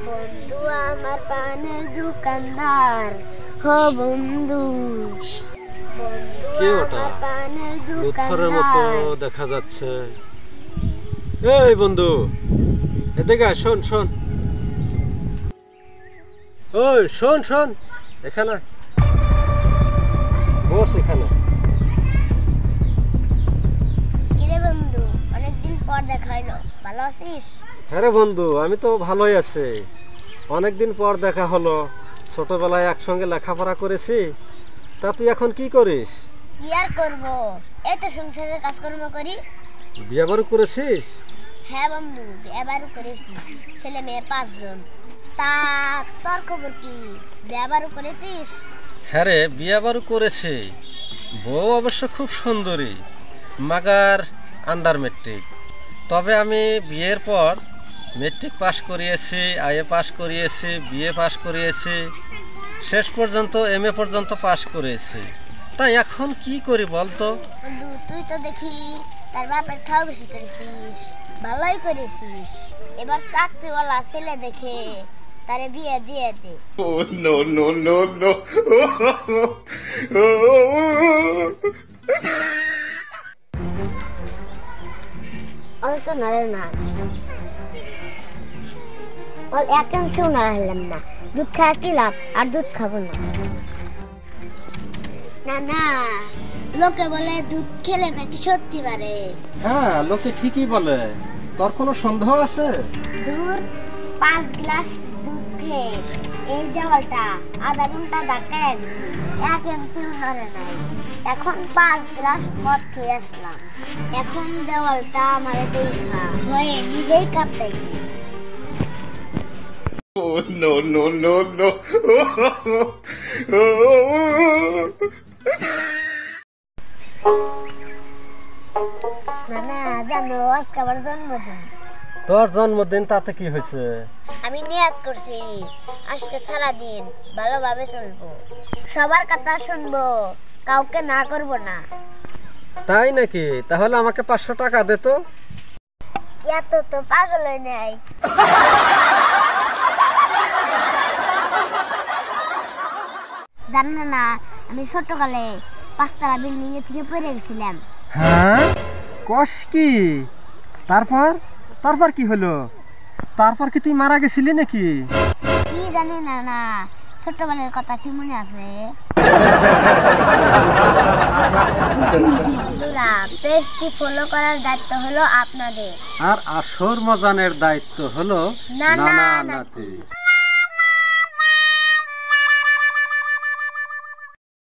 বন্ধু আমার পানের দোকানদার হো বন্ধু, কে ওটা? লুৎফরের মতো দেখা যাচ্ছে। এই বন্ধু, এদিকে আয়, শোন শোন। ওই শোন শোন, এখানে বস, এখানে। কিরে বন্ধু, অনেকদিন পর দেখা হলো, ভালো আছিস? হ্যাঁ রে বন্ধু, আমি তো ভালোই আছি। অনেকদিন পর দেখা হলো। ছোটবেলায় একসঙ্গে লেখাপড়া করেছি। তা তুই এখন কি করিস? কি আর করবো, এই তো সংসারের কাজকর্ম করি। বিয়ে বাড়ি করেছিস? হ্যাঁ বন্ধু, বিয়ে করেছি, ছেলে মেয়ে 5 জন। তা তোর খবর কি, বিয়ে করেছিস? হ্যাঁ রে, বিয়ে বাড়ি করেছি। বউ অবশ্য খুব সুন্দরী, মাগার আন্ডার মেট্রিক। তবে আমি বিয়ের পর মেট্রিক পাস করিয়েছি, আইএ পাস করিয়েছি, বিএ পাস করিয়েছি, শেষ পর্যন্ত এমএ পর্যন্ত পাস করেছি। তাই এখন কি করি বলতো? বন্ধু তুই তো দেখি তার বাপের খাওয়া বেশি করেছিস, ভালোই করেছিস। এবার চাকরিওয়ালা ছেলে দেখে তারে বিয়ে দিয়ে দে। No, no, no, no. অল্প নড়ে না, একাংশেও নাড়ালাম না। দুধ খাওয়া কি লাভ, আর দুধ খাবো না। না না, লোকে বলে দুধ খেলে নাকি সত্যি বাড়ে। হ্যাঁ, লোকে ঠিকই বলে। তোর কোনো সন্দেহ আছে? দূর, 5 গ্লাস দুধ খেয়ে এই দেওয়ালটা আধা ঘন্টা ধাক্কায় গেছি, এক ইঞ্চিও নড়ে নাই। এখন 5 গ্লাস মদ খেয়ে আসলাম, এখন দেওয়ালটা আমার দেখা হয়ে নিজেই কাঁপতেছি। Oh, no, no, no, no. না না, জানো আজকে আমার জন্মদিন। তোর জন্মদিন, তাতে কি হয়েছে? আমি নিয়ত করছি আজকে সারাদিন ভালোভাবে চলবো, সবার কথা শুনবো, কাউকে না করব না। তাই নাকি? তাহলে আমাকে 500 টাকা দে তো। এত তো পাগল হয়ে নাই। জানো না, আমি ছোটকালে 5তলা বিল্ডিং এ থেকে পড়ে গেছিলাম। হ্যাঁ, কস কি? তারপর তারপর কি হলো? তারপর কি তুই মারা গেছিলি নাকি? কি জানি না না, ছোটবেলার কথা কি মনে আছে? বন্ধুরা, পেজটি ফলো করার দায়িত্ব হলো আপনাদের, আর আসর মজানের দায়িত্ব হলো নানা নানা নাতি। নাতি।